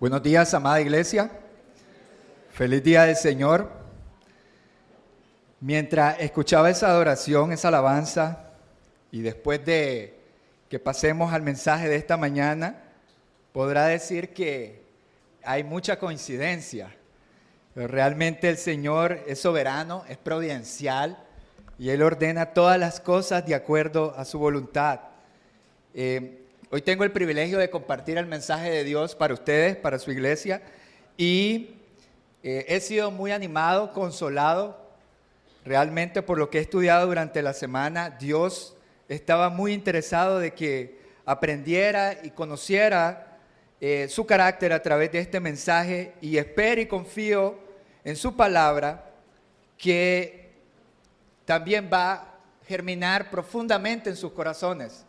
Buenos días, amada iglesia. Feliz día del Señor. Mientras escuchaba esa adoración, esa alabanza, y después de que pasemos al mensaje de esta mañana, podrá decir que hay mucha coincidencia. Pero realmente el Señor es soberano, es providencial, y Él ordena todas las cosas de acuerdo a su voluntad. Hoy tengo el privilegio de compartir el mensaje de Dios para ustedes, para su iglesia, y he sido muy animado, consolado, realmente por lo que he estudiado durante la semana. Dios estaba muy interesado de que aprendiera y conociera su carácter a través de este mensaje, y espero y confío en su palabra que también va a germinar profundamente en sus corazones.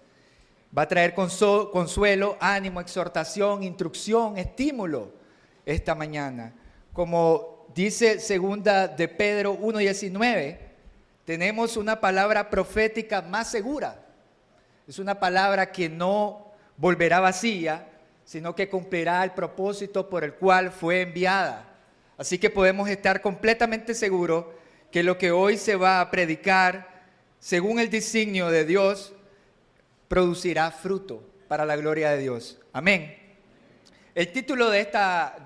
Va a traer consuelo, ánimo, exhortación, instrucción, estímulo esta mañana. Como dice segunda de Pedro 1:19, tenemos una palabra profética más segura. Es una palabra que no volverá vacía, sino que cumplirá el propósito por el cual fue enviada. Así que podemos estar completamente seguros que lo que hoy se va a predicar, según el designio de Dios, producirá fruto para la gloria de Dios. Amén. El título de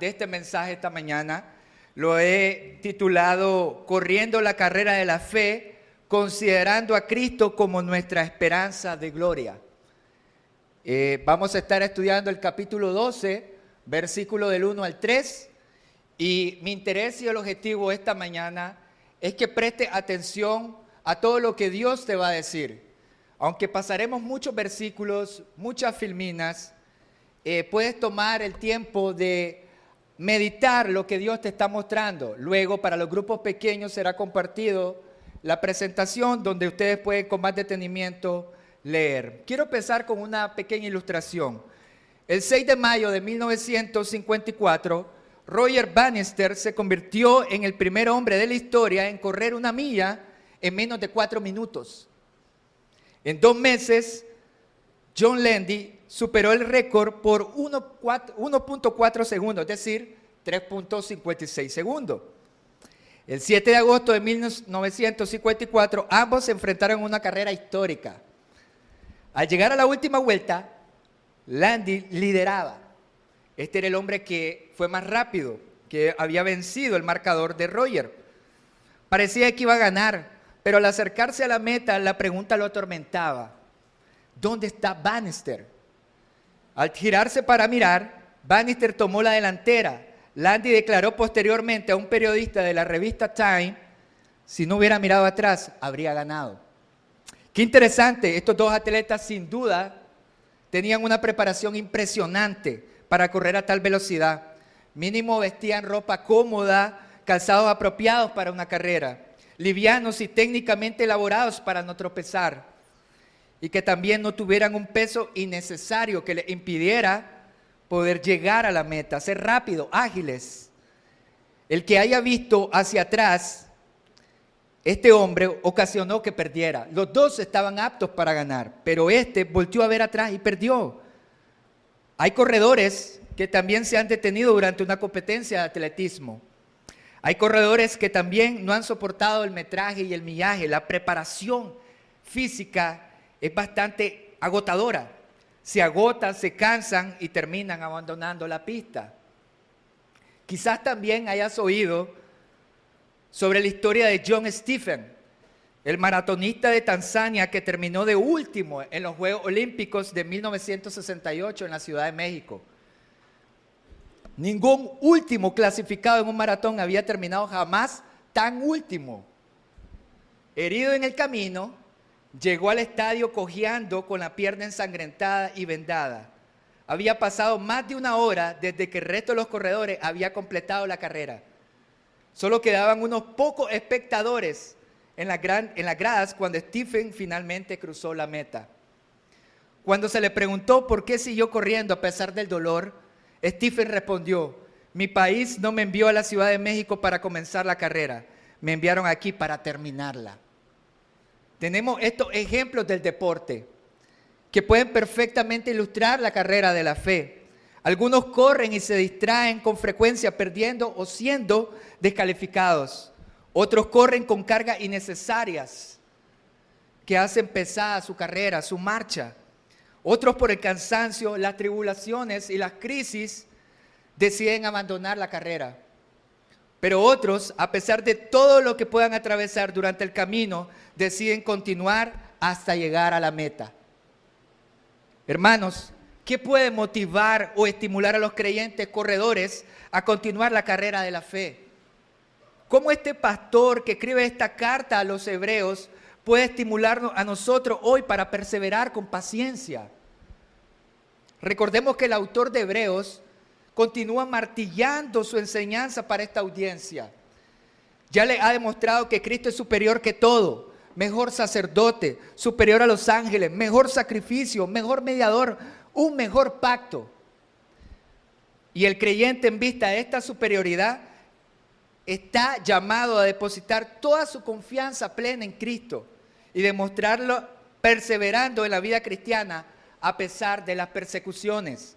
este mensaje esta mañana lo he titulado Corriendo la carrera de la fe, considerando a Cristo como nuestra esperanza de gloria. Vamos a estar estudiando el capítulo 12, versículo del 1 al 3, y mi interés y el objetivo esta mañana es que preste atención a todo lo que Dios te va a decir. Aunque pasaremos muchos versículos, muchas filminas, puedes tomar el tiempo de meditar lo que Dios te está mostrando. Luego, para los grupos pequeños será compartido la presentación donde ustedes pueden con más detenimiento leer. Quiero empezar con una pequeña ilustración. El 6 de mayo de 1954, Roger Bannister se convirtió en el primer hombre de la historia en correr una milla en menos de 4 minutos. En 2 meses, John Landy superó el récord por 1.4 segundos, es decir, 3.56 segundos. El 7 de agosto de 1954, ambos se enfrentaron en una carrera histórica. Al llegar a la última vuelta, Landy lideraba. Este era el hombre que fue más rápido, que había vencido el marcador de Roger. Parecía que iba a ganar, pero al acercarse a la meta, la pregunta lo atormentaba. ¿Dónde está Bannister? Al girarse para mirar, Bannister tomó la delantera. Landy declaró posteriormente a un periodista de la revista Time, si no hubiera mirado atrás, habría ganado. Qué interesante, estos dos atletas sin duda tenían una preparación impresionante para correr a tal velocidad. Mínimo vestían ropa cómoda, calzados apropiados para una carrera, livianos y técnicamente elaborados para no tropezar, y que también no tuvieran un peso innecesario que les impidiera poder llegar a la meta, ser rápidos, ágiles. El que haya visto hacia atrás, este hombre ocasionó que perdiera. Los dos estaban aptos para ganar, pero este volteó a ver atrás y perdió. Hay corredores que también se han detenido durante una competencia de atletismo. Hay corredores que también no han soportado el metraje y el millaje. La preparación física es bastante agotadora. Se agotan, se cansan y terminan abandonando la pista. Quizás también hayas oído sobre la historia de John Stephen, el maratonista de Tanzania que terminó de último en los Juegos Olímpicos de 1968 en la Ciudad de México. Ningún último clasificado en un maratón había terminado jamás tan último. Herido en el camino, llegó al estadio cojeando con la pierna ensangrentada y vendada. Había pasado más de 1 hora desde que el resto de los corredores había completado la carrera. Solo quedaban unos pocos espectadores en las gradas cuando Stephen finalmente cruzó la meta. Cuando se le preguntó por qué siguió corriendo a pesar del dolor, Stephen respondió: mi país no me envió a la Ciudad de México para comenzar la carrera, me enviaron aquí para terminarla. Tenemos estos ejemplos del deporte que pueden perfectamente ilustrar la carrera de la fe. Algunos corren y se distraen con frecuencia, perdiendo o siendo descalificados. Otros corren con cargas innecesarias que hacen pesada su carrera, su marcha. Otros, por el cansancio, las tribulaciones y las crisis, deciden abandonar la carrera. Pero otros, a pesar de todo lo que puedan atravesar durante el camino, deciden continuar hasta llegar a la meta. Hermanos, ¿qué puede motivar o estimular a los creyentes corredores a continuar la carrera de la fe? ¿Cómo este pastor que escribe esta carta a los hebreos puede estimularnos a nosotros hoy para perseverar con paciencia? Recordemos que el autor de Hebreos continúa martillando su enseñanza para esta audiencia. Ya le ha demostrado que Cristo es superior que todo, mejor sacerdote, superior a los ángeles, mejor sacrificio, mejor mediador, un mejor pacto. Y el creyente, en vista de esta superioridad, está llamado a depositar toda su confianza plena en Cristo y demostrarlo perseverando en la vida cristiana a pesar de las persecuciones.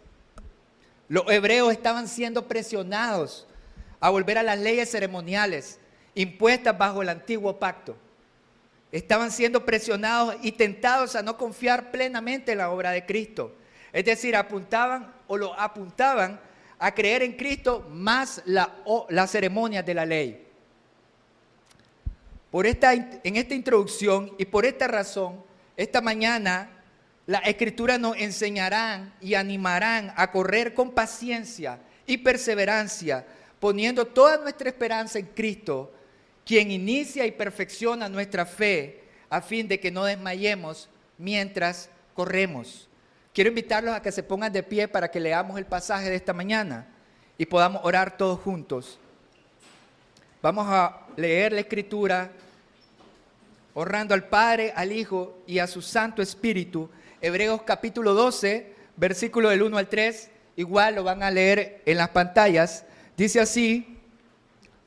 Los hebreos estaban siendo presionados a volver a las leyes ceremoniales impuestas bajo el antiguo pacto. Estaban siendo presionados y tentados a no confiar plenamente en la obra de Cristo. Es decir, apuntaban a creer en Cristo más las ceremonias de la ley. En esta introducción y por esta razón, esta mañana las Escrituras nos enseñarán y animarán a correr con paciencia y perseverancia, poniendo toda nuestra esperanza en Cristo, quien inicia y perfecciona nuestra fe, a fin de que no desmayemos mientras corremos. Quiero invitarlos a que se pongan de pie para que leamos el pasaje de esta mañana y podamos orar todos juntos. Vamos a leer la Escritura honrando al Padre, al Hijo y a su Santo Espíritu. Hebreos capítulo 12, versículo del 1 al 3, igual lo van a leer en las pantallas. Dice así: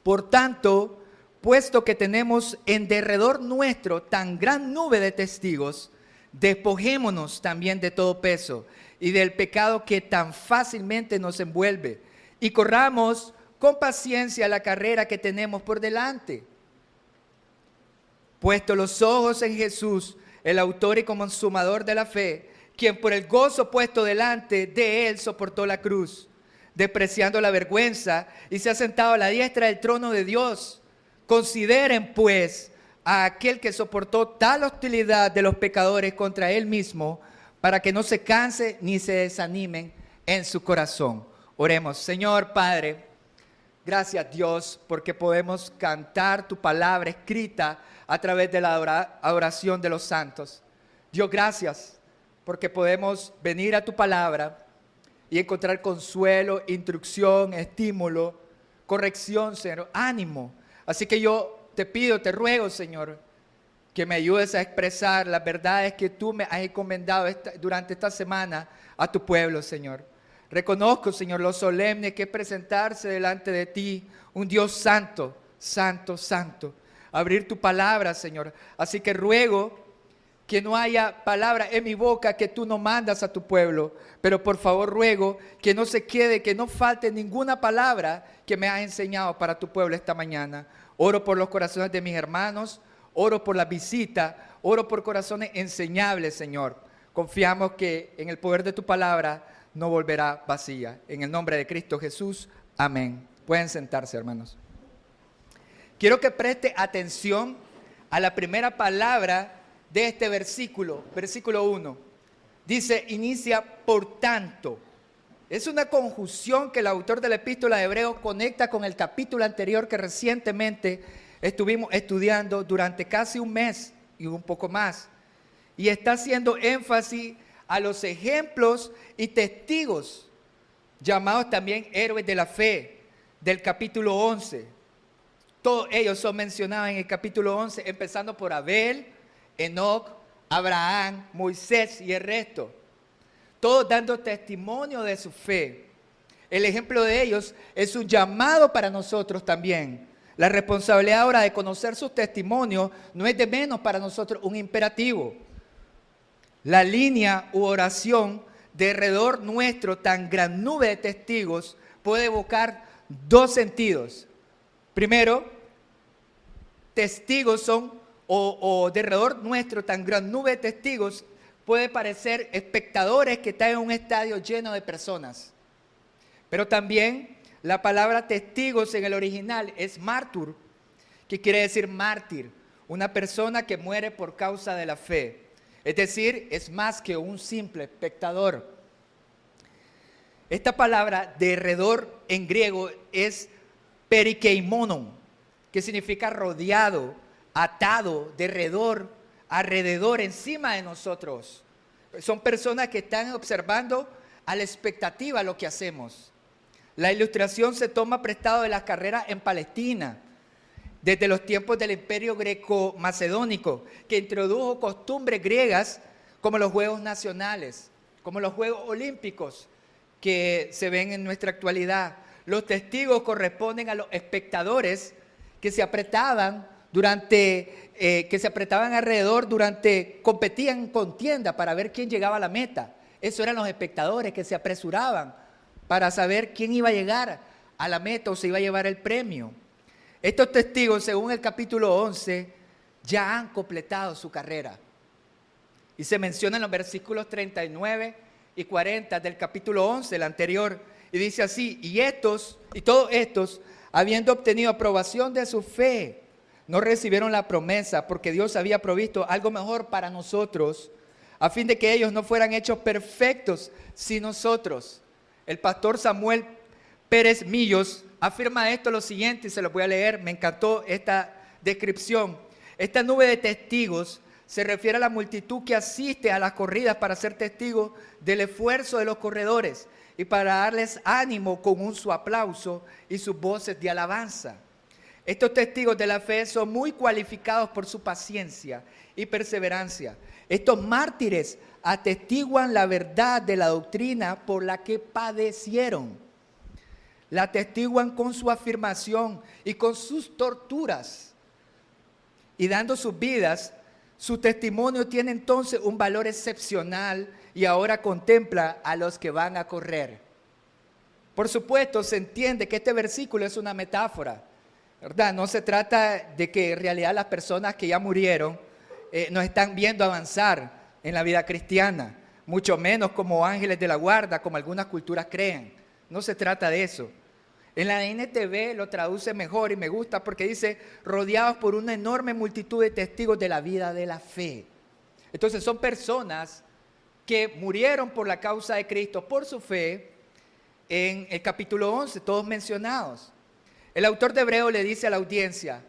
por tanto, puesto que tenemos en derredor nuestro tan gran nube de testigos, despojémonos también de todo peso y del pecado que tan fácilmente nos envuelve, y corramos con paciencia la carrera que tenemos por delante. Puesto los ojos en Jesús, el autor y consumador de la fe, quien por el gozo puesto delante de él soportó la cruz, despreciando la vergüenza, y se ha sentado a la diestra del trono de Dios. Consideren, pues, a aquel que soportó tal hostilidad de los pecadores contra él mismo, para que no se canse ni se desanimen en su corazón. Oremos. Señor Padre, gracias Dios, porque podemos cantar tu palabra escrita a través de la adoración de los santos. Dios, gracias, porque podemos venir a tu palabra y encontrar consuelo, instrucción, estímulo, corrección, Señor, ánimo. Así que yo te pido, te ruego, Señor, que me ayudes a expresar las verdades que tú me has encomendado durante esta semana a tu pueblo, Señor. Reconozco, Señor, lo solemne que es presentarse delante de ti, un Dios santo, santo, santo. Abrir tu palabra, Señor. Así que ruego que no haya palabra en mi boca que tú no mandas a tu pueblo. Pero por favor ruego que no se quede, que no falte ninguna palabra que me has enseñado para tu pueblo esta mañana. Oro por los corazones de mis hermanos, oro por la visita, oro por corazones enseñables, Señor. Confiamos que en el poder de tu palabra no volverá vacía. En el nombre de Cristo Jesús, amén. Pueden sentarse, hermanos. Quiero que preste atención a la primera palabra de este versículo, versículo 1. Dice, inicia por tanto. Es una conjunción que el autor de la epístola de Hebreos conecta con el capítulo anterior que recientemente estuvimos estudiando durante casi un mes y un poco más. Y está haciendo énfasis a los ejemplos y testigos, llamados también héroes de la fe, del capítulo 11. Todos ellos son mencionados en el capítulo 11, empezando por Abel, Enoc, Abraham, Moisés y el resto. Todos dando testimonio de su fe. El ejemplo de ellos es un llamado para nosotros también. La responsabilidad ahora de conocer sus testimonios no es de menos para nosotros un imperativo. La línea u oración de alrededor nuestro, tan gran nube de testigos, puede evocar dos sentidos. Primero, testigos son, o de alrededor nuestro, tan gran nube de testigos, puede parecer espectadores que están en un estadio lleno de personas. Pero también la palabra testigos en el original es martur, que quiere decir mártir, una persona que muere por causa de la fe. Es decir, es más que un simple espectador. Esta palabra de alrededor en griego es perikeimonon, que significa rodeado, atado, de alrededor, encima de nosotros. Son personas que están observando a la expectativa lo que hacemos. La ilustración se toma prestado de las carreras en Palestina, desde los tiempos del Imperio Greco-Macedónico, que introdujo costumbres griegas como los Juegos Nacionales, como los Juegos Olímpicos que se ven en nuestra actualidad. Los testigos corresponden a los espectadores que se apretaban alrededor competían en contienda para ver quién llegaba a la meta. Esos eran los espectadores que se apresuraban para saber quién iba a llegar a la meta o se iba a llevar el premio. Estos testigos, según el capítulo 11, ya han completado su carrera. Y se menciona en los versículos 39 y 40 del capítulo 11, el anterior, y dice así: y todos estos, habiendo obtenido aprobación de su fe, no recibieron la promesa, porque Dios había provisto algo mejor para nosotros, a fin de que ellos no fueran hechos perfectos sin nosotros. El pastor Samuel Pérez Millos afirma esto lo siguiente, y se lo voy a leer, me encantó esta descripción. Esta nube de testigos se refiere a la multitud que asiste a las corridas para ser testigos del esfuerzo de los corredores y para darles ánimo con su aplauso y sus voces de alabanza. Estos testigos de la fe son muy cualificados por su paciencia y perseverancia. Estos mártires atestiguan la verdad de la doctrina por la que padecieron. La atestiguan con su afirmación y con sus torturas. Y dando sus vidas, su testimonio tiene entonces un valor excepcional y ahora contempla a los que van a correr. Por supuesto, se entiende que este versículo es una metáfora, ¿verdad? No se trata de que en realidad las personas que ya murieron nos están viendo avanzar en la vida cristiana, mucho menos como ángeles de la guarda, como algunas culturas creen. No se trata de eso. En la NTV lo traduce mejor y me gusta porque dice: rodeados por una enorme multitud de testigos de la vida de la fe. Entonces son personas que murieron por la causa de Cristo, por su fe, en el capítulo 11, todos mencionados. El autor de Hebreo le dice a la audiencia: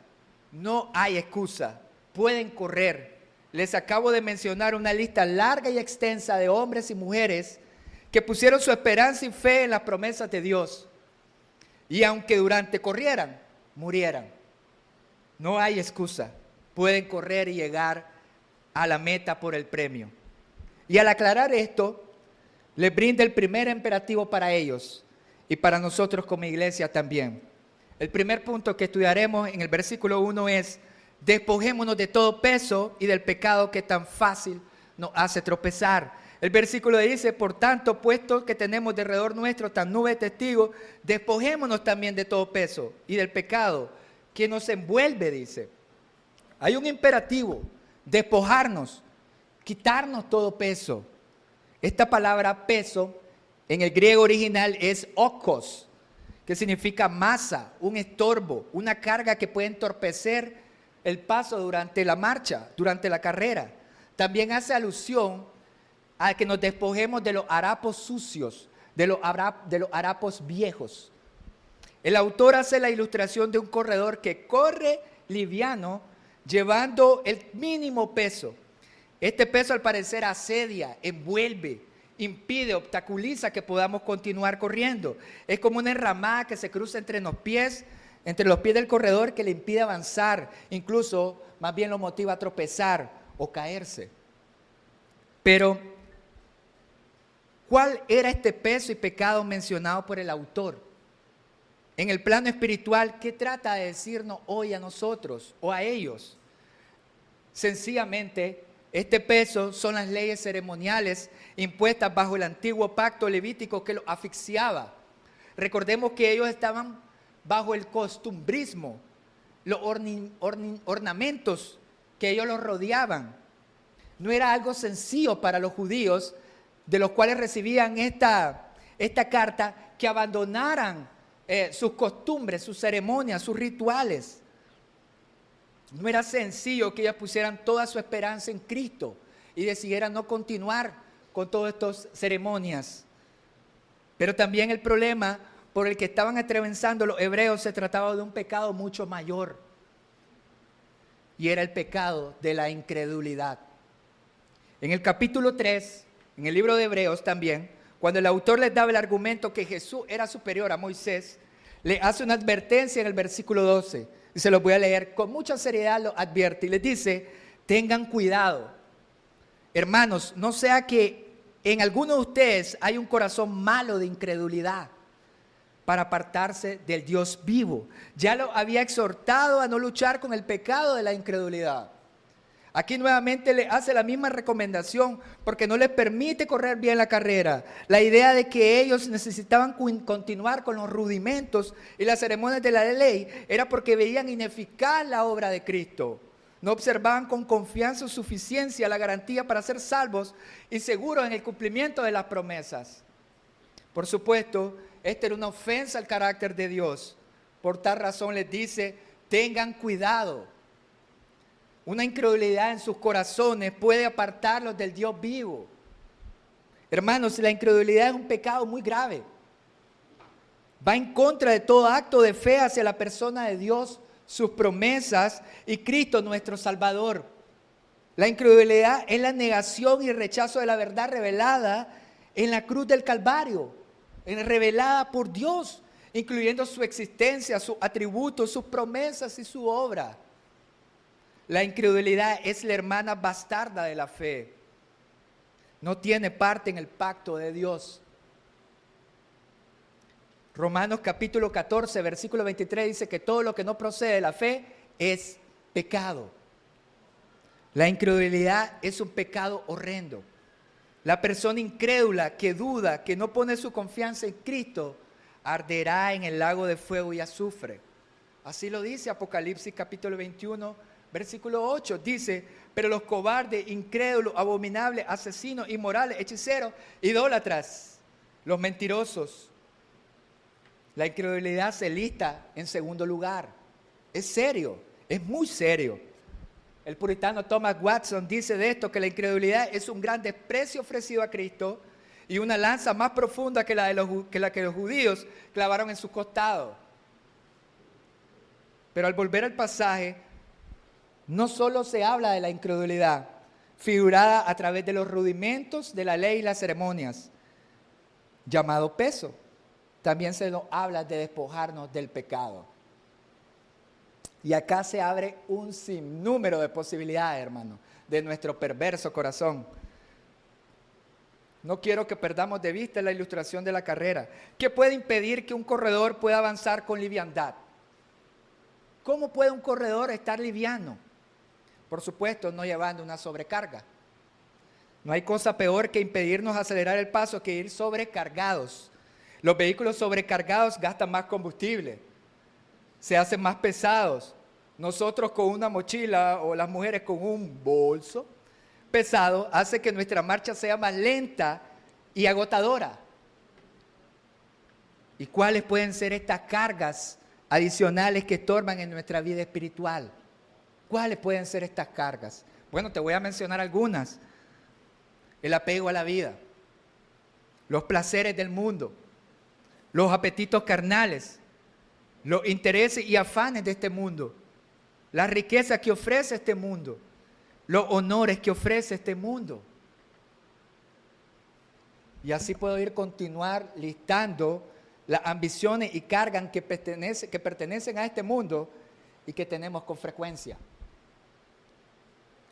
no hay excusa, pueden correr. Les acabo de mencionar una lista larga y extensa de hombres y mujeres que pusieron su esperanza y fe en las promesas de Dios. Y aunque corrieran, murieran. No hay excusa. Pueden correr y llegar a la meta por el premio. Y al aclarar esto, les brinda el primer imperativo para ellos y para nosotros como iglesia también. El primer punto que estudiaremos en el versículo 1 es: despojémonos de todo peso y del pecado que tan fácil nos hace tropezar. El versículo dice: por tanto, puesto que tenemos de alrededor nuestro tan nube de testigos, despojémonos también de todo peso y del pecado que nos envuelve, dice. Hay un imperativo: despojarnos, quitarnos todo peso. Esta palabra peso en el griego original es okos, que significa masa, un estorbo, una carga que puede entorpecer el paso durante la marcha, durante la carrera. También hace alusión a que nos despojemos de los harapos sucios, de los harapos viejos. El autor hace la ilustración de un corredor que corre liviano, llevando el mínimo peso. Este peso al parecer asedia, envuelve, impide, obstaculiza que podamos continuar corriendo. Es como una enramada que se cruza entre los pies del corredor, que le impide avanzar, incluso más bien lo motiva a tropezar o caerse. Pero, ¿cuál era este peso y pecado mencionado por el autor? En el plano espiritual, ¿qué trata de decirnos hoy a nosotros o a ellos? Sencillamente, Este peso son las leyes ceremoniales impuestas bajo el antiguo pacto levítico que los asfixiaba. Recordemos que ellos estaban bajo el costumbrismo, los ornamentos que ellos los rodeaban. No era algo sencillo para los judíos, de los cuales recibían esta carta, que abandonaran sus costumbres, sus ceremonias, sus rituales. No era sencillo que ellas pusieran toda su esperanza en Cristo y decidieran no continuar con todas estas ceremonias. Pero también el problema por el que estaban atravesando los hebreos se trataba de un pecado mucho mayor. Y era el pecado de la incredulidad. En el capítulo 3, en el libro de Hebreos también, cuando el autor les daba el argumento que Jesús era superior a Moisés, le hace una advertencia en el versículo 12. Y se los voy a leer. Con mucha seriedad lo advierte y les dice: tengan cuidado, hermanos, no sea que en alguno de ustedes hay un corazón malo de incredulidad para apartarse del Dios vivo. Ya lo había exhortado a no luchar con el pecado de la incredulidad. Aquí nuevamente le hace la misma recomendación porque no les permite correr bien la carrera. La idea de que ellos necesitaban continuar con los rudimentos y las ceremonias de la ley era porque veían ineficaz la obra de Cristo. No observaban con confianza o suficiencia la garantía para ser salvos y seguros en el cumplimiento de las promesas. Por supuesto, esta era una ofensa al carácter de Dios. Por tal razón les dice: tengan cuidado. Una incredulidad en sus corazones puede apartarlos del Dios vivo. Hermanos, la incredulidad es un pecado muy grave. Va en contra de todo acto de fe hacia la persona de Dios, sus promesas y Cristo nuestro Salvador. La incredulidad es la negación y rechazo de la verdad revelada en la cruz del Calvario, revelada por Dios, incluyendo su existencia, sus atributos, sus promesas y su obra. La incredulidad es la hermana bastarda de la fe. No tiene parte en el pacto de Dios. Romanos capítulo 14, versículo 23 dice que todo lo que no procede de la fe es pecado. La incredulidad es un pecado horrendo. La persona incrédula que duda, que no pone su confianza en Cristo, arderá en el lago de fuego y azufre. Así lo dice Apocalipsis capítulo 21, versículo 8, dice: pero los cobardes, incrédulos, abominables, asesinos, inmorales, hechiceros, idólatras, los mentirosos. La incredulidad se lista en segundo lugar. Es serio, es muy serio. El puritano Thomas Watson dice de esto que la incredulidad es un gran desprecio ofrecido a Cristo y una lanza más profunda que la que los judíos clavaron en su costado. Pero al volver al pasaje, no solo se habla de la incredulidad, figurada a través de los rudimentos de la ley y las ceremonias, llamado peso. También se nos habla de despojarnos del pecado. Y acá se abre un sinnúmero de posibilidades, hermano, de nuestro perverso corazón. No quiero que perdamos de vista la ilustración de la carrera. ¿Qué puede impedir que un corredor pueda avanzar con liviandad? ¿Cómo puede un corredor estar liviano? Por supuesto, no llevando una sobrecarga. No hay cosa peor que impedirnos acelerar el paso que ir sobrecargados. Los vehículos sobrecargados gastan más combustible, se hacen más pesados. Nosotros con una mochila o las mujeres con un bolso pesado hace que nuestra marcha sea más lenta y agotadora. ¿Y cuáles pueden ser estas cargas adicionales que estorban en nuestra vida espiritual? ¿Cuáles pueden ser estas cargas? Bueno, te voy a mencionar algunas. El apego a la vida, los placeres del mundo, los apetitos carnales, los intereses y afanes de este mundo, la riqueza que ofrece este mundo, los honores que ofrece este mundo. Y así puedo continuar listando las ambiciones y cargas que pertenecen a este mundo y que tenemos con frecuencia.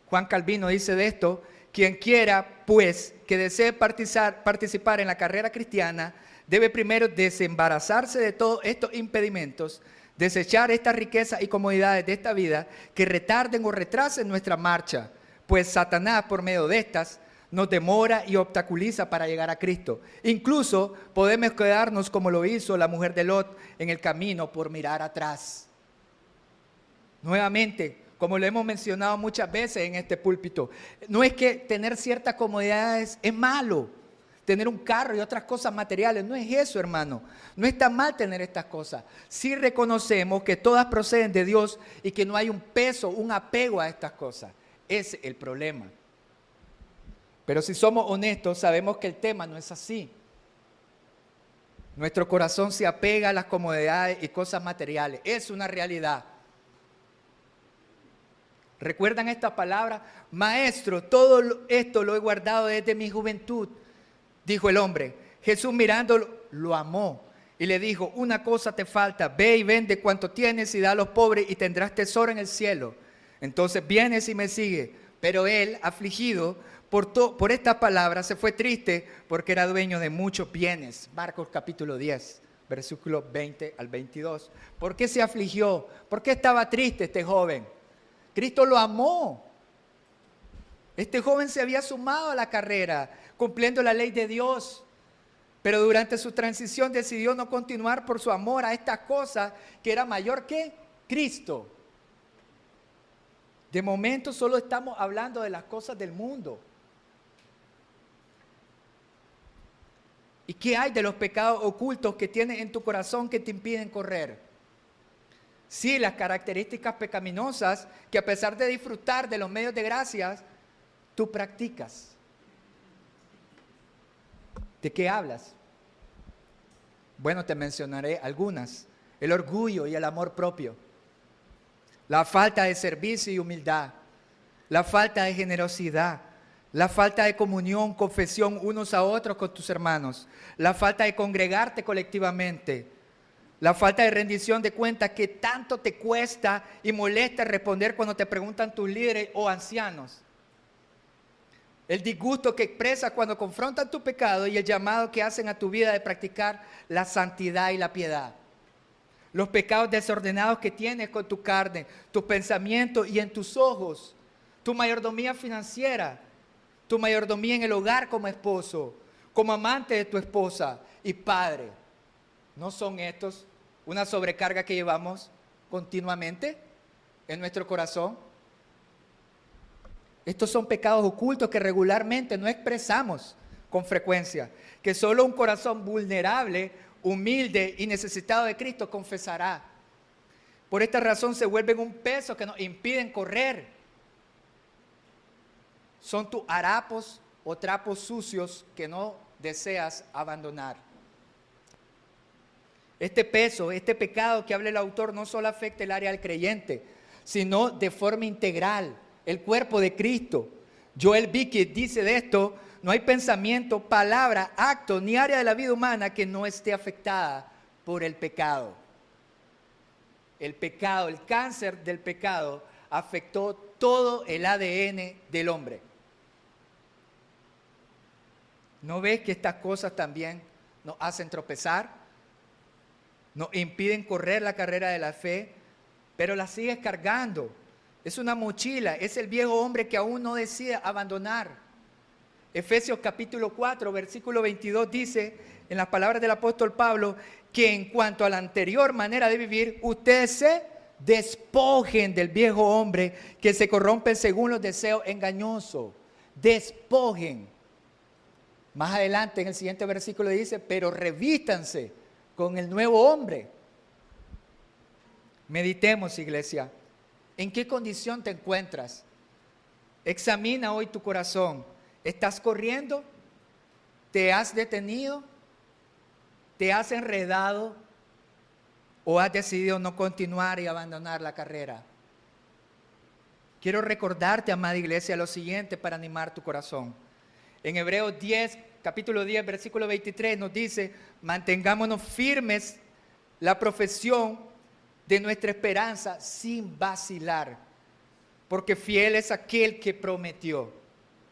Juan Calvino dice de esto: quien quiera, pues, que desee participar en la carrera cristiana, debe primero desembarazarse de todos estos impedimentos, desechar estas riquezas y comodidades de esta vida que retarden o retrasen nuestra marcha, pues Satanás por medio de estas nos demora y obstaculiza para llegar a Cristo. Incluso podemos quedarnos como lo hizo la mujer de Lot en el camino por mirar atrás. Nuevamente, como lo hemos mencionado muchas veces en este púlpito, no es que tener ciertas comodidades es malo, tener un carro y otras cosas materiales, no es eso, hermano. No está mal tener estas cosas. Sí reconocemos que todas proceden de Dios y que no hay un peso, un apego a estas cosas. Ese es el problema. Pero si somos honestos, sabemos que el tema no es así. Nuestro corazón se apega a las comodidades y cosas materiales. Es una realidad. ¿Recuerdan esta palabra? Maestro, todo esto lo he guardado desde mi juventud, dijo el hombre. Jesús mirándolo, lo amó y le dijo, una cosa te falta, ve y vende cuanto tienes y da a los pobres y tendrás tesoro en el cielo. Entonces vienes y me sigues. Pero él, afligido por estas palabras, se fue triste porque era dueño de muchos bienes. Marcos capítulo 10, versículos 20 al 22. ¿Por qué se afligió? ¿Por qué estaba triste este joven? Cristo lo amó. Este joven se había sumado a la carrera, cumpliendo la ley de Dios. Pero durante su transición decidió no continuar por su amor a estas cosas que era mayor que Cristo. De momento solo estamos hablando de las cosas del mundo. ¿Y qué hay de los pecados ocultos que tienes en tu corazón que te impiden correr? Sí, las características pecaminosas que a pesar de disfrutar de los medios de gracia, tú practicas. ¿De qué hablas? Bueno, te mencionaré algunas. El orgullo y el amor propio. La falta de servicio y humildad. La falta de generosidad. La falta de comunión, confesión unos a otros con tus hermanos. La falta de congregarte colectivamente. La falta de rendición de cuentas que tanto te cuesta y molesta responder cuando te preguntan tus líderes o ancianos. El disgusto que expresas cuando confrontan tu pecado y el llamado que hacen a tu vida de practicar la santidad y la piedad. Los pecados desordenados que tienes con tu carne, tus pensamientos y en tus ojos. Tu mayordomía financiera, tu mayordomía en el hogar como esposo, como amante de tu esposa y padre. ¿No son estos una sobrecarga que llevamos continuamente en nuestro corazón? Estos son pecados ocultos que regularmente no expresamos con frecuencia, que solo un corazón vulnerable, humilde y necesitado de Cristo confesará. Por esta razón se vuelven un peso que nos impiden correr. Son tus harapos o trapos sucios que no deseas abandonar. Este peso, este pecado que habla el autor no solo afecta el área del creyente, sino de forma integral, el cuerpo de Cristo. Joel Vicky dice de esto, no hay pensamiento, palabra, acto ni área de la vida humana que no esté afectada por el pecado. El pecado, el cáncer del pecado afectó todo el ADN del hombre. ¿No ves que estas cosas también nos hacen tropezar? Nos impiden correr la carrera de la fe, pero la sigues cargando. Es una mochila, es el viejo hombre que aún no decide abandonar. Efesios capítulo 4, versículo 22 dice, en las palabras del apóstol Pablo, que en cuanto a la anterior manera de vivir, ustedes se despojen del viejo hombre que se corrompe según los deseos engañosos. Despojen. Más adelante en el siguiente versículo dice, pero revístanse con el nuevo hombre. Meditemos, iglesia. ¿En qué condición te encuentras? Examina hoy tu corazón. ¿Estás corriendo? ¿Te has detenido? ¿Te has enredado? ¿O has decidido no continuar y abandonar la carrera? Quiero recordarte, amada iglesia, lo siguiente para animar tu corazón. En Hebreos 10, capítulo 10, versículo 23 nos dice, mantengámonos firmes la profesión de nuestra esperanza sin vacilar, porque fiel es aquel que prometió.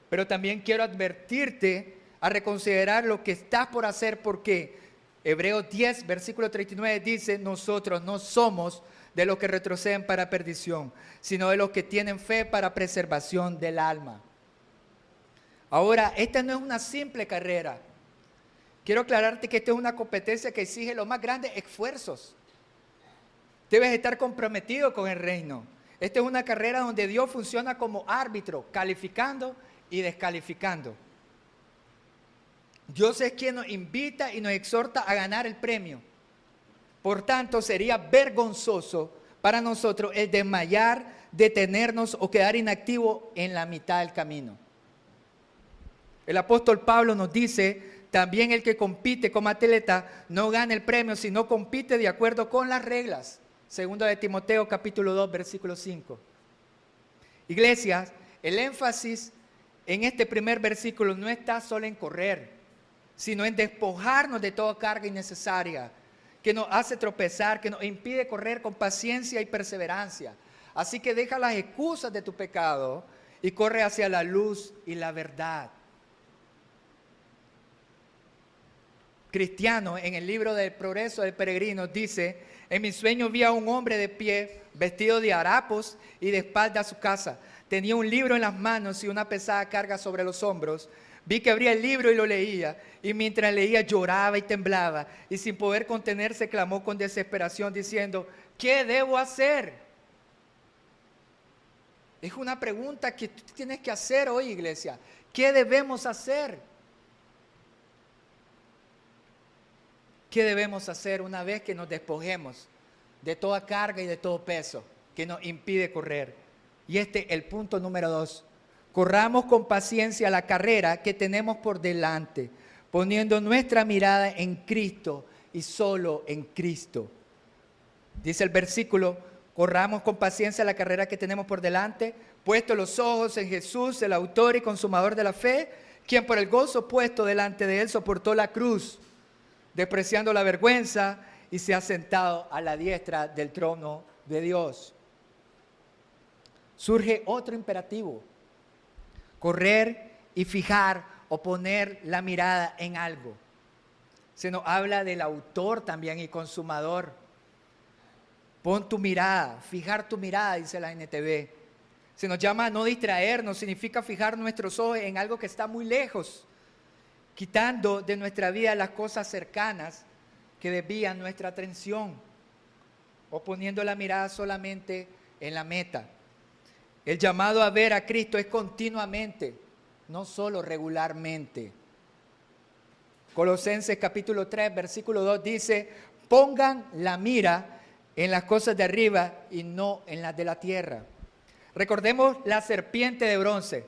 Pero también quiero advertirte a reconsiderar lo que estás por hacer, porque Hebreos 10, versículo 39 dice, nosotros no somos de los que retroceden para perdición, sino de los que tienen fe para preservación del alma. Ahora, esta no es una simple carrera. Quiero aclararte que esta es una competencia que exige los más grandes esfuerzos. Debes estar comprometido con el reino. Esta es una carrera donde Dios funciona como árbitro, calificando y descalificando. Dios es quien nos invita y nos exhorta a ganar el premio. Por tanto, sería vergonzoso para nosotros el desmayar, detenernos o quedar inactivo en la mitad del camino. El apóstol Pablo nos dice, también el que compite como atleta no gana el premio, sino compite de acuerdo con las reglas. Segundo de Timoteo, capítulo 2, versículo 5. Iglesias, el énfasis en este primer versículo no está solo en correr, sino en despojarnos de toda carga innecesaria que nos hace tropezar, que nos impide correr con paciencia y perseverancia. Así que deja las excusas de tu pecado y corre hacia la luz y la verdad. Cristiano, en el libro del Progreso del Peregrino, dice: en mi sueño vi a un hombre de pie, vestido de harapos y de espalda a su casa. Tenía un libro en las manos y una pesada carga sobre los hombros. Vi que abría el libro y lo leía, y mientras leía lloraba y temblaba, y sin poder contenerse clamó con desesperación diciendo: ¿qué debo hacer? Es una pregunta que tú tienes que hacer hoy, iglesia. ¿Qué debemos hacer? ¿Qué debemos hacer una vez que nos despojemos de toda carga y de todo peso que nos impide correr? Y el punto número 2. Corramos con paciencia la carrera que tenemos por delante, poniendo nuestra mirada en Cristo y solo en Cristo. Dice el versículo: corramos con paciencia la carrera que tenemos por delante, puesto los ojos en Jesús, el autor y consumador de la fe, quien por el gozo puesto delante de él soportó la cruz, despreciando la vergüenza, y se ha sentado a la diestra del trono de Dios. Surge otro imperativo: correr y fijar o poner la mirada en algo. Se nos habla del autor también y consumador. Pon tu mirada, fijar tu mirada, dice la NTV. Se nos llama a no distraernos, significa fijar nuestros ojos en algo que está muy lejos, quitando de nuestra vida las cosas cercanas que desvían nuestra atención, o poniendo la mirada solamente en la meta. El llamado a ver a Cristo es continuamente, no solo regularmente. Colosenses capítulo 3, versículo 2 dice: pongan la mira en las cosas de arriba y no en las de la tierra. Recordemos la serpiente de bronce,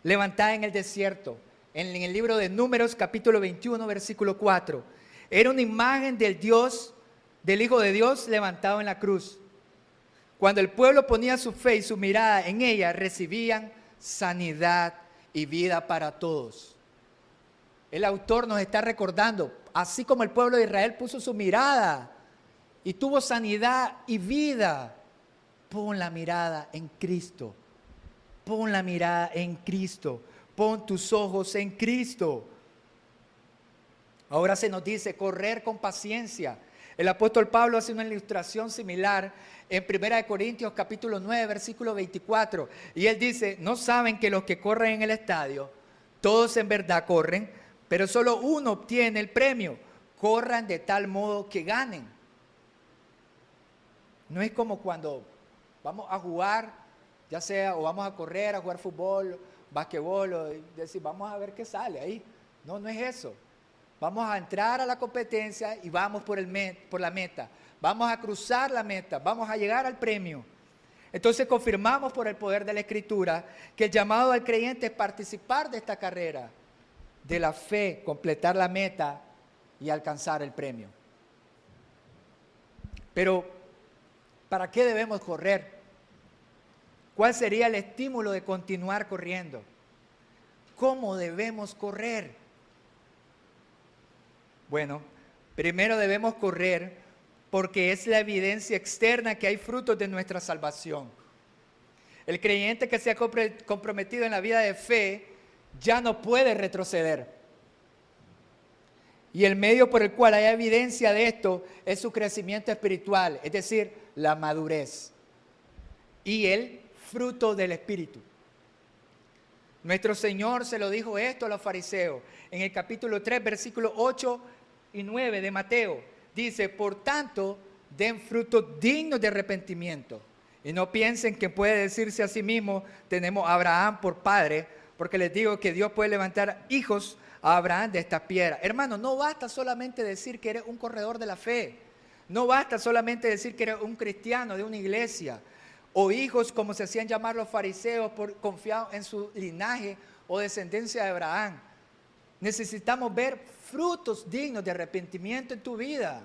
levantada en el desierto. En el libro de Números, capítulo 21, versículo 4. Era una imagen del Dios, del Hijo de Dios levantado en la cruz. Cuando el pueblo ponía su fe y su mirada en ella, recibían sanidad y vida para todos. El autor nos está recordando, así como el pueblo de Israel puso su mirada y tuvo sanidad y vida, pon la mirada en Cristo. Pon la mirada en Cristo. Pon tus ojos en Cristo. Ahora se nos dice correr con paciencia. El apóstol Pablo hace una ilustración similar en 1 Corintios capítulo 9, versículo 24. Y él dice: ¿no saben que los que corren en el estadio, todos en verdad corren, pero solo uno obtiene el premio? Corran de tal modo que ganen. No es como cuando vamos a jugar, ya sea o vamos a correr, a jugar fútbol, basquetbol, o decir, vamos a ver qué sale ahí. No, no es eso. Vamos a entrar a la competencia y vamos por la meta. Vamos a cruzar la meta, vamos a llegar al premio. Entonces confirmamos por el poder de la Escritura que el llamado al creyente es participar de esta carrera, de la fe, completar la meta y alcanzar el premio. Pero, ¿para qué debemos correr? ¿Cuál sería el estímulo de continuar corriendo? ¿Cómo debemos correr? Bueno, primero debemos correr porque es la evidencia externa que hay frutos de nuestra salvación. El creyente que se ha comprometido en la vida de fe ya no puede retroceder. Y el medio por el cual hay evidencia de esto es su crecimiento espiritual, es decir, la madurez y el fruto del Espíritu. Nuestro Señor se lo dijo esto a los fariseos en el capítulo 3, versículos 8 y 9 de Mateo. Dice, por tanto, den frutos dignos de arrepentimiento. Y no piensen que puede decirse a sí mismo, tenemos a Abraham por padre, porque les digo que Dios puede levantar hijos a Abraham de esta piedra. Hermano, no basta solamente decir que eres un corredor de la fe. No basta solamente decir que eres un cristiano de una iglesia. O hijos, como se hacían llamar los fariseos, por confiados en su linaje o descendencia de Abraham. Necesitamos ver frutos dignos de arrepentimiento en tu vida.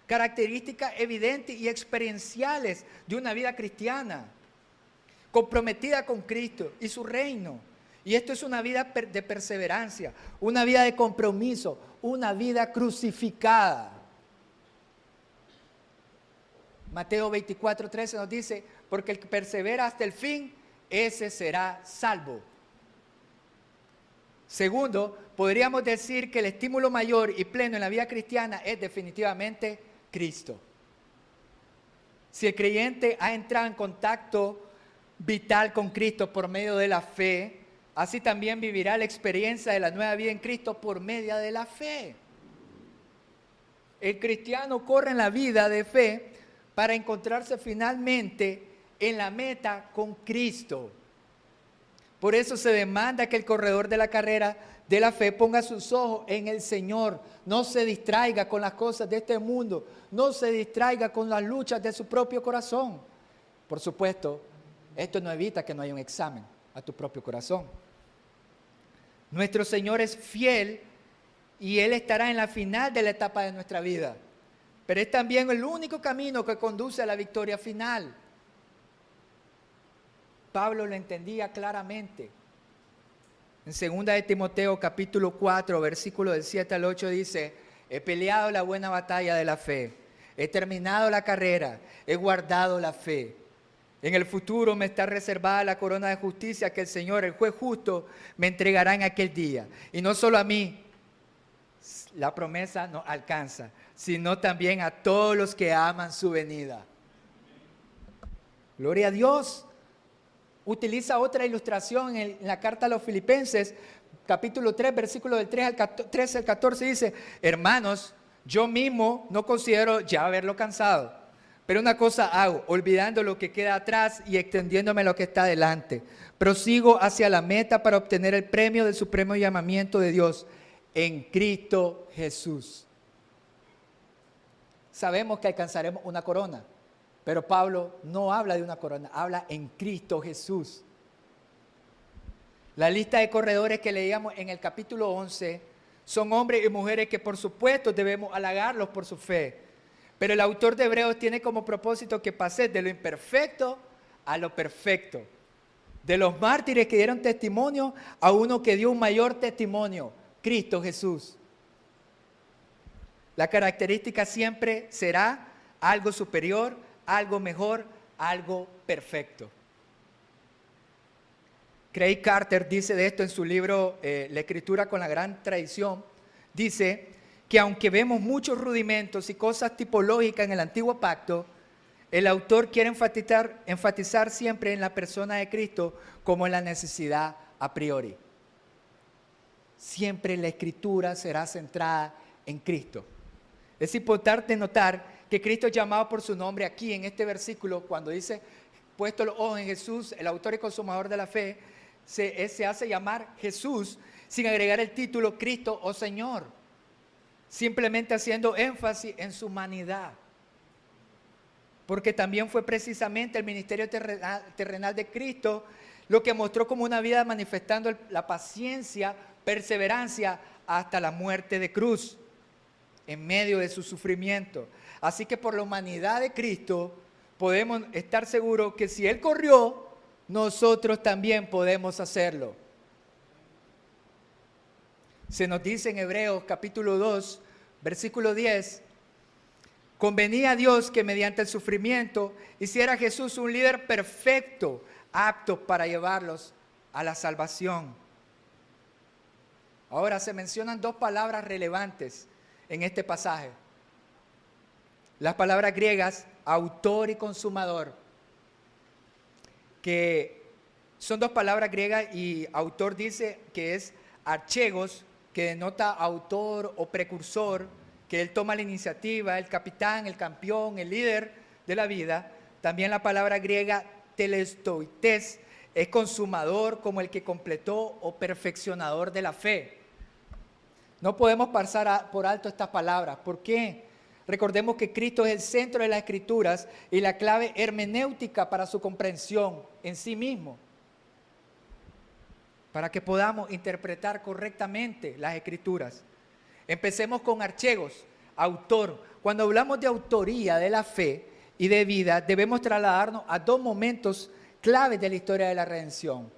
Características evidentes y experienciales de una vida cristiana, comprometida con Cristo y su reino. Y esto es una vida de perseverancia, una vida de compromiso, una vida crucificada. Mateo 24:13 nos dice, porque el que persevera hasta el fin, ese será salvo. Segundo, podríamos decir que el estímulo mayor y pleno en la vida cristiana es definitivamente Cristo. Si el creyente ha entrado en contacto vital con Cristo por medio de la fe, así también vivirá la experiencia de la nueva vida en Cristo por medio de la fe. El cristiano corre en la vida de fe para encontrarse finalmente en la meta con Cristo. Por eso se demanda que el corredor de la carrera de la fe ponga sus ojos en el Señor. No se distraiga con las cosas de este mundo. No se distraiga con las luchas de su propio corazón. Por supuesto, esto no evita que no haya un examen a tu propio corazón. Nuestro Señor es fiel y Él estará en la final de la etapa de nuestra vida. Pero es también el único camino que conduce a la victoria final. Pablo lo entendía claramente. En 2 de Timoteo capítulo 4, versículo del 7 al 8 dice, he peleado la buena batalla de la fe, he terminado la carrera, he guardado la fe. En el futuro me está reservada la corona de justicia que el Señor, el juez justo, me entregará en aquel día. Y no solo a mí, la promesa nos alcanza, sino también a todos los que aman su venida. Gloria a Dios. Utiliza otra ilustración en la carta a los Filipenses, capítulo 3, versículo del 13 al 14, dice, hermanos, yo mismo no considero ya haberlo cansado, pero una cosa hago, olvidando lo que queda atrás y extendiéndome a lo que está delante. Prosigo hacia la meta para obtener el premio del supremo llamamiento de Dios en Cristo Jesús. Sabemos que alcanzaremos una corona. Pero Pablo no habla de una corona, habla en Cristo Jesús. La lista de corredores que leíamos en el capítulo 11 son hombres y mujeres que por supuesto debemos halagarlos por su fe. Pero el autor de Hebreos tiene como propósito que pase de lo imperfecto a lo perfecto. De los mártires que dieron testimonio a uno que dio un mayor testimonio, Cristo Jesús. La característica siempre será algo superior, algo mejor, algo perfecto. Craig Carter dice de esto en su libro La Escritura con la Gran Tradición. Dice que aunque vemos muchos rudimentos y cosas tipológicas en el Antiguo Pacto, el autor quiere enfatizar siempre en la persona de Cristo como en la necesidad a priori. Siempre la Escritura será centrada en Cristo. Es importante notar que Cristo es llamado por su nombre aquí en este versículo, cuando dice, puesto los ojos en Jesús, el autor y consumador de la fe, se hace llamar Jesús sin agregar el título Cristo o Señor, simplemente haciendo énfasis en su humanidad. Porque también fue precisamente el ministerio terrenal de Cristo lo que mostró como una vida manifestando la paciencia, perseverancia hasta la muerte de cruz, en medio de su sufrimiento. Así que por la humanidad de Cristo podemos estar seguros que si Él corrió, nosotros también podemos hacerlo. Se nos dice en Hebreos capítulo 2, versículo 10, convenía a Dios que mediante el sufrimiento hiciera a Jesús un líder perfecto, apto para llevarlos a la salvación. Ahora se mencionan dos palabras relevantes en este pasaje. Las palabras griegas, autor y consumador, que son dos palabras griegas y autor dice que es archegos, que denota autor o precursor, que él toma la iniciativa, el capitán, el campeón, el líder de la vida. También la palabra griega telestoites es consumador, como el que completó o perfeccionador de la fe. No podemos pasar por alto estas palabras. ¿Por qué? Recordemos que Cristo es el centro de las Escrituras y la clave hermenéutica para su comprensión en sí mismo, para que podamos interpretar correctamente las Escrituras. Empecemos con archegos, autor. Cuando hablamos de autoría de la fe y de vida, debemos trasladarnos a dos momentos claves de la historia de la redención.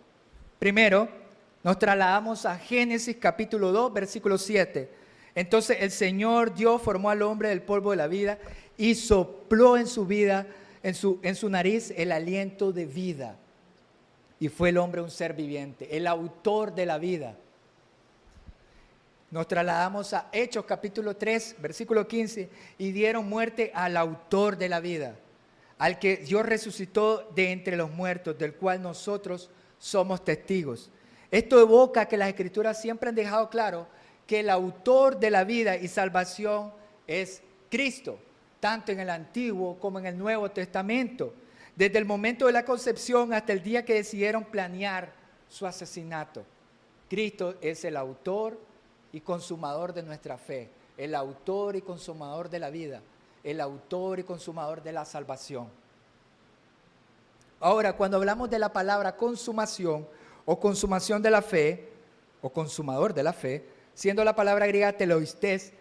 Primero, nos trasladamos a Génesis capítulo 2, versículo 7. Entonces el Señor Dios formó al hombre del polvo de la vida y sopló en su vida, en su nariz, el aliento de vida. Y fue el hombre un ser viviente, el autor de la vida. Nos trasladamos a Hechos capítulo 3, versículo 15, y dieron muerte al autor de la vida, al que Dios resucitó de entre los muertos, del cual nosotros somos testigos. Esto evoca que las Escrituras siempre han dejado claro que el autor de la vida y salvación es Cristo, tanto en el Antiguo como en el Nuevo Testamento, desde el momento de la concepción hasta el día que decidieron planear su asesinato. Cristo es el autor y consumador de nuestra fe, el autor y consumador de la vida, el autor y consumador de la salvación. Ahora, cuando hablamos de la palabra consumación o consumación de la fe, o consumador de la fe, siendo la palabra griega teloistes,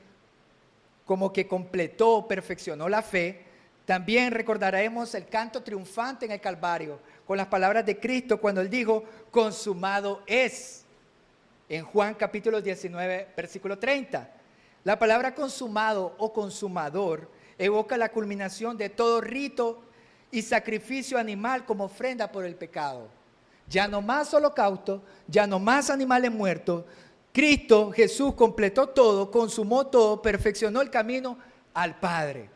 como que completó o perfeccionó la fe, también recordaremos el canto triunfante en el Calvario, con las palabras de Cristo cuando Él dijo, consumado es, en Juan capítulo 19, versículo 30. La palabra consumado o consumador evoca la culminación de todo rito y sacrificio animal como ofrenda por el pecado. Ya no más holocausto, ya no más animales muertos. Cristo, Jesús, completó todo, consumó todo, perfeccionó el camino al Padre.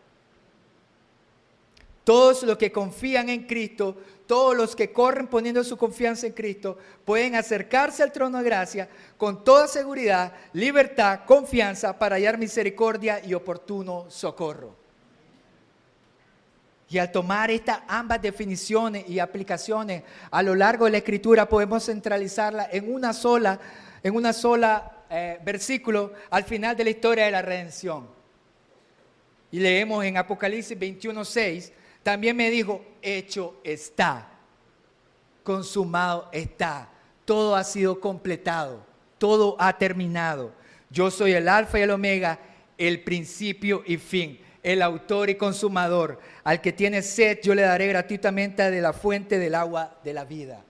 Todos los que confían en Cristo, todos los que corren poniendo su confianza en Cristo, pueden acercarse al trono de gracia con toda seguridad, libertad, confianza para hallar misericordia y oportuno socorro. Y al tomar estas ambas definiciones y aplicaciones a lo largo de la Escritura, podemos centralizarla en una sola versículo al final de la historia de la redención. Y leemos en Apocalipsis 21:6, también me dijo, hecho está, consumado está, todo ha sido completado, todo ha terminado. Yo soy el alfa y el omega, el principio y fin, el autor y consumador. Al que tiene sed, yo le daré gratuitamente de la fuente del agua de la vida.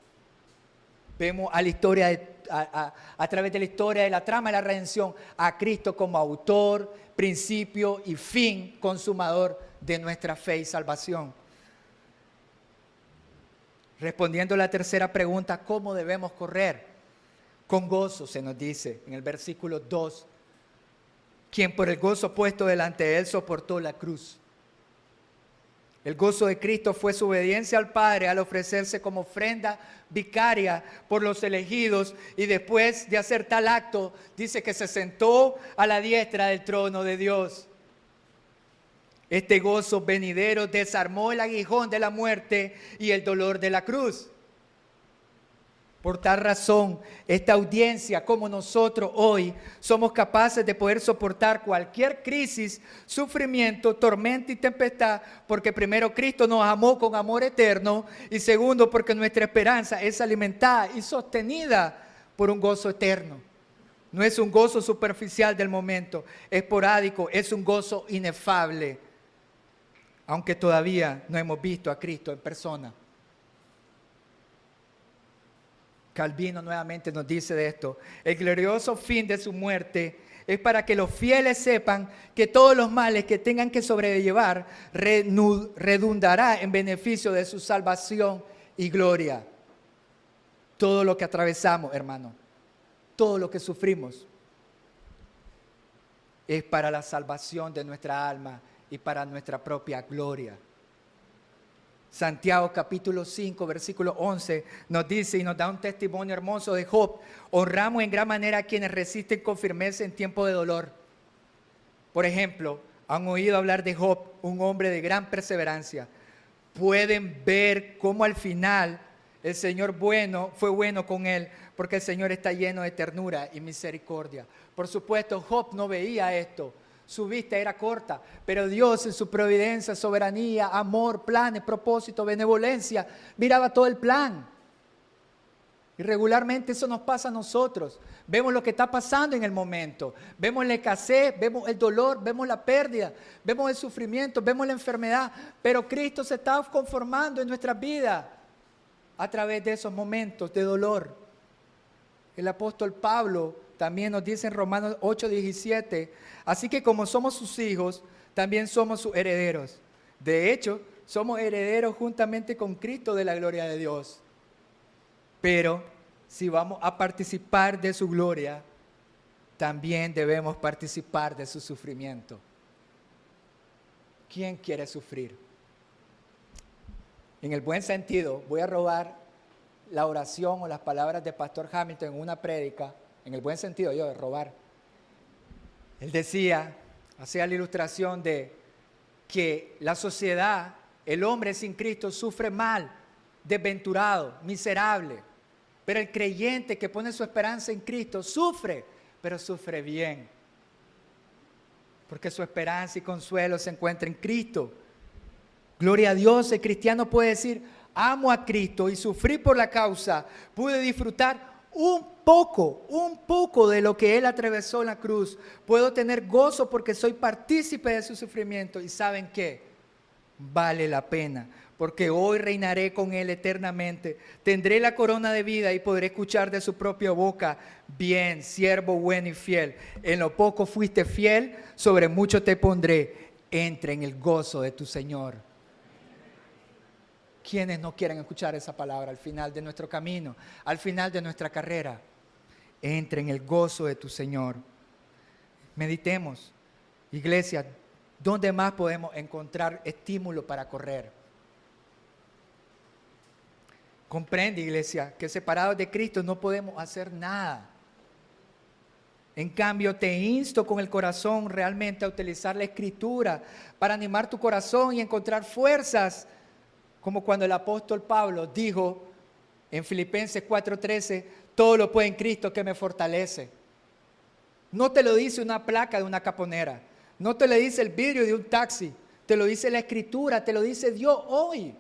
Vemos a la historia a través de la historia de la trama de la redención a Cristo como autor, principio y fin consumador de nuestra fe y salvación. Respondiendo a la tercera pregunta, ¿cómo debemos correr? Con gozo, se nos dice en el versículo 2, quien por el gozo puesto delante de él soportó la cruz. El gozo de Cristo fue su obediencia al Padre al ofrecerse como ofrenda vicaria por los elegidos, y después de hacer tal acto, dice que se sentó a la diestra del trono de Dios. Este gozo venidero desarmó el aguijón de la muerte y el dolor de la cruz. Por tal razón, esta audiencia, como nosotros hoy, somos capaces de poder soportar cualquier crisis, sufrimiento, tormenta y tempestad, porque primero Cristo nos amó con amor eterno, y segundo porque nuestra esperanza es alimentada y sostenida por un gozo eterno. No es un gozo superficial del momento, esporádico, es un gozo inefable, aunque todavía no hemos visto a Cristo en persona. Calvino nuevamente nos dice de esto: el glorioso fin de su muerte es para que los fieles sepan que todos los males que tengan que sobrellevar redundará en beneficio de su salvación y gloria. Todo lo que atravesamos, hermano, todo lo que sufrimos, es para la salvación de nuestra alma y para nuestra propia gloria. Santiago capítulo 5, versículo 11 nos dice y nos da un testimonio hermoso de Job. Honramos en gran manera a quienes resisten con firmeza en tiempo de dolor. Por ejemplo, han oído hablar de Job, un hombre de gran perseverancia. Pueden ver cómo al final el Señor fue bueno con él, porque el Señor está lleno de ternura y misericordia. Por supuesto, Job no veía esto. Su vista era corta, pero Dios en su providencia, soberanía, amor, planes, propósito, benevolencia, miraba todo el plan. Y regularmente eso nos pasa a nosotros. Vemos lo que está pasando en el momento. Vemos la escasez, vemos el dolor, vemos la pérdida, vemos el sufrimiento, vemos la enfermedad. Pero Cristo se está conformando en nuestras vidas a través de esos momentos de dolor. El apóstol Pablo también nos dice en Romanos 8:17, así que como somos sus hijos, también somos sus herederos. De hecho, somos herederos juntamente con Cristo de la gloria de Dios. Pero si vamos a participar de su gloria, también debemos participar de su sufrimiento. ¿Quién quiere sufrir? En el buen sentido, voy a robar la oración o las palabras de Pastor Hamilton en una prédica, en el buen sentido de robar. Él decía, hacía la ilustración de que la sociedad, el hombre sin Cristo sufre mal, desventurado, miserable. Pero el creyente que pone su esperanza en Cristo sufre, pero sufre bien. Porque su esperanza y consuelo se encuentra en Cristo. Gloria a Dios, el cristiano puede decir, amo a Cristo y sufrí por la causa. Pude disfrutar un poco de lo que Él atravesó en la cruz. Puedo tener gozo porque soy partícipe de su sufrimiento. ¿Y saben qué? Vale la pena, porque hoy reinaré con Él eternamente. Tendré la corona de vida y podré escuchar de su propia boca, bien, siervo bueno y fiel. En lo poco fuiste fiel, sobre mucho te pondré. Entra en el gozo de tu Señor. ¿Quiénes no quieren escuchar esa palabra al final de nuestro camino, al final de nuestra carrera? Entra en el gozo de tu Señor. Meditemos, iglesia, ¿dónde más podemos encontrar estímulo para correr? Comprende, iglesia, que separados de Cristo no podemos hacer nada. En cambio, te insto con el corazón realmente a utilizar la Escritura para animar tu corazón y encontrar fuerzas, como cuando el apóstol Pablo dijo en Filipenses 4:13, todo lo puede en Cristo que me fortalece. No te lo dice una placa de una caponera, no te lo dice el vidrio de un taxi, te lo dice la Escritura, te lo dice Dios hoy.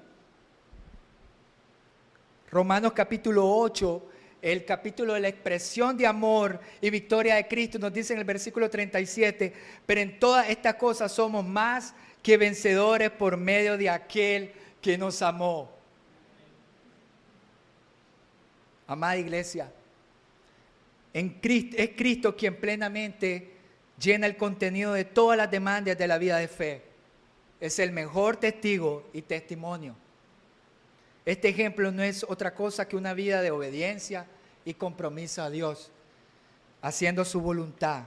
Romanos capítulo 8, el capítulo de la expresión de amor y victoria de Cristo, nos dice en el versículo 37, pero en todas estas cosas somos más que vencedores por medio de aquel que nos amó. Amada iglesia, es Cristo quien plenamente llena el contenido de todas las demandas de la vida de fe. Es el mejor testigo y testimonio. Este ejemplo no es otra cosa que una vida de obediencia y compromiso a Dios, haciendo su voluntad.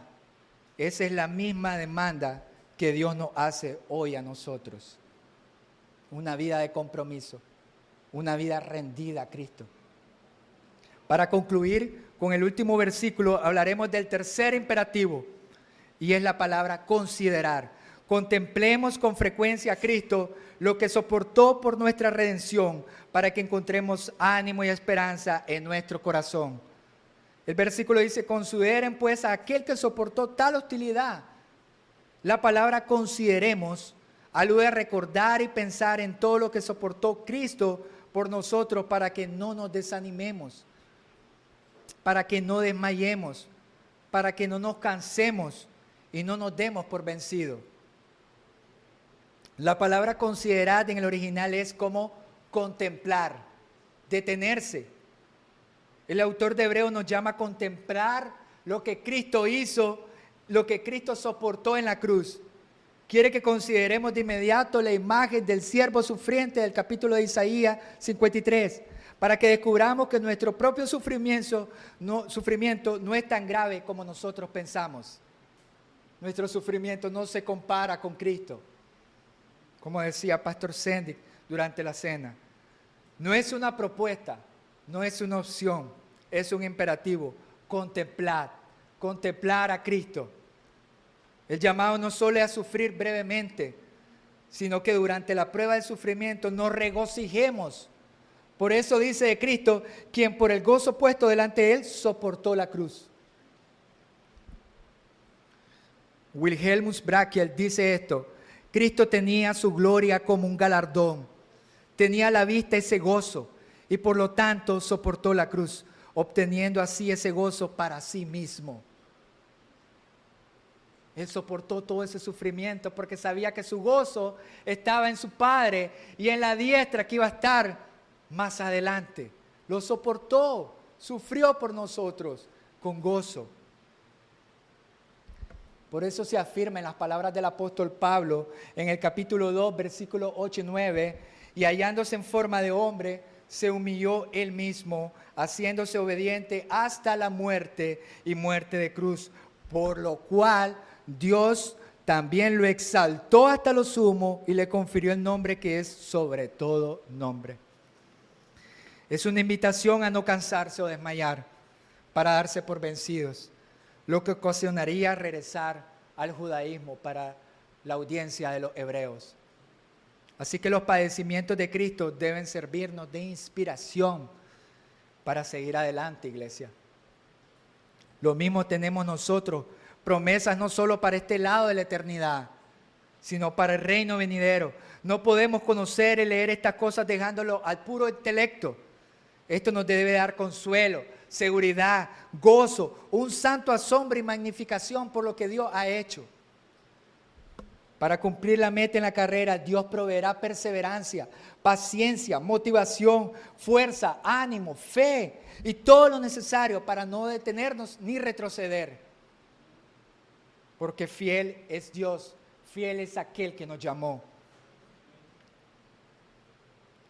Esa es la misma demanda que Dios nos hace hoy a nosotros. Una vida de compromiso, una vida rendida a Cristo. Para concluir con el último versículo, hablaremos del tercer imperativo, y es la palabra considerar. Contemplemos con frecuencia a Cristo, lo que soportó por nuestra redención, para que encontremos ánimo y esperanza en nuestro corazón. El versículo dice, consideren pues a aquel que soportó tal hostilidad. La palabra consideremos alude a recordar y pensar en todo lo que soportó Cristo por nosotros para que no nos desanimemos, para que no desmayemos, para que no nos cansemos y no nos demos por vencidos. La palabra considerar en el original es como contemplar, detenerse. El autor de Hebreos nos llama a contemplar lo que Cristo hizo, lo que Cristo soportó en la cruz. Quiere que consideremos de inmediato la imagen del siervo sufriente del capítulo de Isaías 53, para que descubramos que nuestro propio sufrimiento no es tan grave como nosotros pensamos. nuestro sufrimiento no se compara con Cristo. Como decía Pastor Sendic durante la cena, no es una propuesta, no es una opción, es un imperativo. Contemplar a Cristo. El llamado no solo es a sufrir brevemente, sino que durante la prueba del sufrimiento nos regocijemos. Por eso dice de Cristo, quien por el gozo puesto delante de él soportó la cruz. Wilhelmus Brachiel dice esto: Cristo tenía su gloria como un galardón, tenía a la vista ese gozo y por lo tanto soportó la cruz, obteniendo así ese gozo para sí mismo. Él soportó todo ese sufrimiento porque sabía que su gozo estaba en su Padre y en la diestra que iba a estar más adelante. Lo soportó, sufrió por nosotros con gozo. Por eso se afirma en las palabras del apóstol Pablo en el capítulo 2, versículos 8 y 9, y hallándose en forma de hombre, se humilló él mismo, haciéndose obediente hasta la muerte y muerte de cruz, por lo cual Dios también lo exaltó hasta lo sumo y le confirió el nombre que es sobre todo nombre. Es una invitación a no cansarse o desmayar para darse por vencidos, lo que ocasionaría regresar al judaísmo para la audiencia de los hebreos. Así que los padecimientos de Cristo deben servirnos de inspiración para seguir adelante, iglesia. Lo mismo tenemos nosotros, promesas no solo para este lado de la eternidad, sino para el reino venidero. No podemos conocer y leer estas cosas dejándolo al puro intelecto. Esto nos debe dar consuelo, seguridad, gozo, un santo asombro y magnificación por lo que Dios ha hecho. Para cumplir la meta en la carrera, Dios proveerá perseverancia, paciencia, motivación, fuerza, ánimo, fe y todo lo necesario para no detenernos ni retroceder. Porque fiel es Dios, fiel es aquel que nos llamó.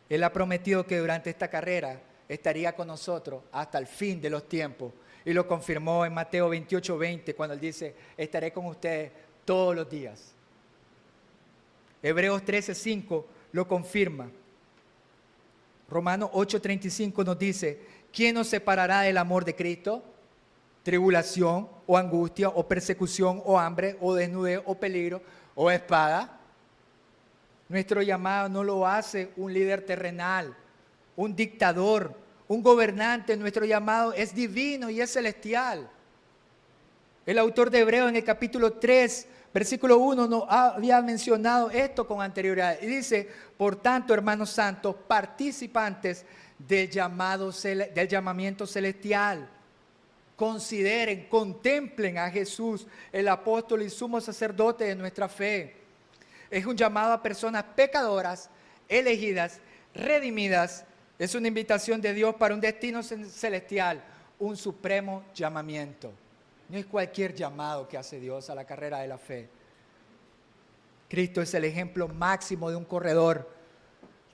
Él ha prometido que durante esta carrera estaría con nosotros hasta el fin de los tiempos. Y lo confirmó en Mateo 28:20 cuando Él dice, estaré con ustedes todos los días. Hebreos 13:5 lo confirma. Romanos 8:35 nos dice, ¿quién nos separará del amor de Cristo? Tribulación o angustia o persecución o hambre o desnudez o peligro o espada. Nuestro llamado no lo hace un líder terrenal, un dictador, un gobernante. Nuestro llamado es divino y es celestial. El autor de Hebreos en el capítulo 3, versículo 1 nos había mencionado esto con anterioridad. Y dice, por tanto, hermanos santos, participantes del llamamiento celestial. Consideren, contemplen a Jesús, el apóstol y sumo sacerdote de nuestra fe. Es un llamado a personas pecadoras, elegidas, redimidas. Es una invitación de Dios para un destino celestial, un supremo llamamiento. No es cualquier llamado que hace Dios a la carrera de la fe. Cristo es el ejemplo máximo de un corredor,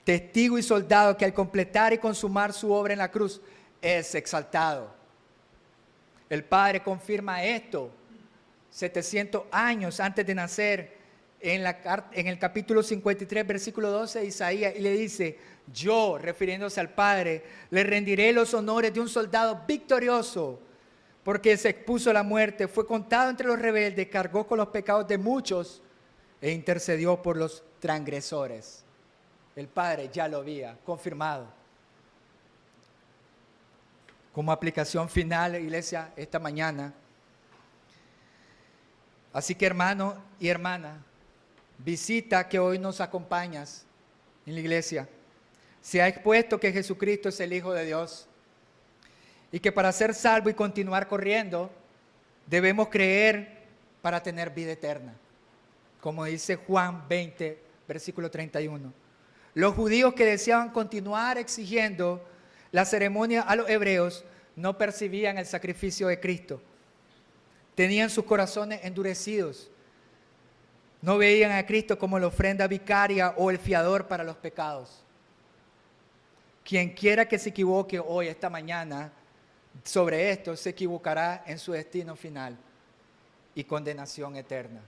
testigo y soldado que al completar y consumar su obra en la cruz es exaltado. El Padre confirma esto 700 años antes de nacer en el capítulo 53, versículo 12 de Isaías, y le dice, yo, refiriéndose al Padre, le rendiré los honores de un soldado victorioso, porque se expuso a la muerte, fue contado entre los rebeldes, cargó con los pecados de muchos e intercedió por los transgresores. El Padre ya lo había confirmado. Como aplicación final, iglesia, esta mañana. Así que hermano y hermana, visita que hoy nos acompañas en la iglesia. Se ha expuesto que Jesucristo es el Hijo de Dios y que para ser salvo y continuar corriendo debemos creer para tener vida eterna. Como dice Juan 20, versículo 31. Los judíos que deseaban continuar exigiendo la ceremonia a los hebreos no percibían el sacrificio de Cristo. Tenían sus corazones endurecidos. No veían a Cristo como la ofrenda vicaria o el fiador para los pecados. Quien quiera que se equivoque hoy, esta mañana, sobre esto, se equivocará en su destino final. y condenación eterna.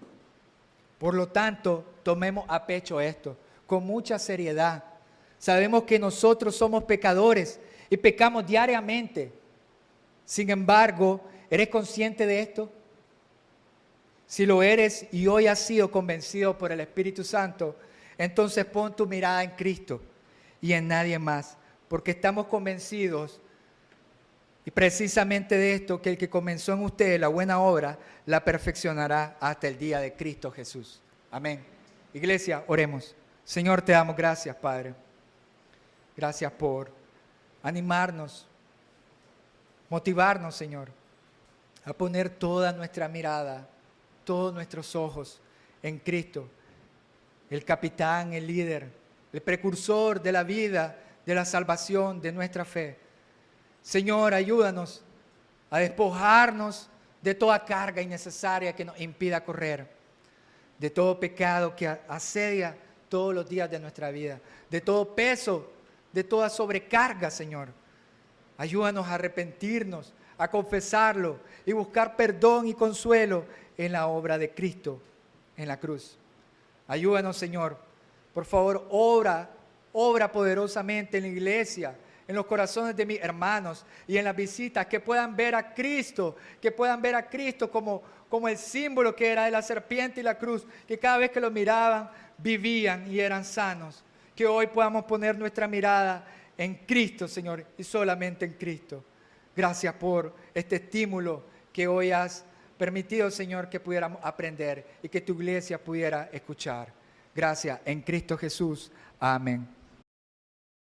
Por lo tanto, tomemos a pecho esto con mucha seriedad. Sabemos que nosotros somos pecadores y pecamos diariamente. Sin embargo, ¿eres consciente de esto? Si lo eres y hoy has sido convencido por el Espíritu Santo, entonces pon tu mirada en Cristo y en nadie más, porque estamos convencidos y precisamente de esto, que el que comenzó en ustedes la buena obra, la perfeccionará hasta el día de Cristo Jesús. Amén. Iglesia, oremos. Señor, te damos gracias, Padre. Gracias por animarnos, motivarnos, Señor, a poner toda nuestra mirada, todos nuestros ojos en Cristo, el capitán, el líder, el precursor de la vida, de la salvación, de nuestra fe. Señor, ayúdanos a despojarnos de toda carga innecesaria que nos impida correr, de todo pecado que asedia todos los días de nuestra vida, de todo peso, de toda sobrecarga, Señor. Ayúdanos a arrepentirnos, a confesarlo y buscar perdón y consuelo en la obra de Cristo en la cruz. Ayúdanos, Señor. Por favor, obra poderosamente en la iglesia, en los corazones de mis hermanos y en las visitas, que puedan ver a Cristo, como el símbolo que era de la serpiente y la cruz, que cada vez que lo miraban, vivían y eran sanos. Que hoy podamos poner nuestra mirada en Cristo, Señor, y solamente en Cristo. Gracias por este estímulo que hoy has permitido, Señor, que pudiéramos aprender y que tu iglesia pudiera escuchar. Gracias en Cristo Jesús. Amén.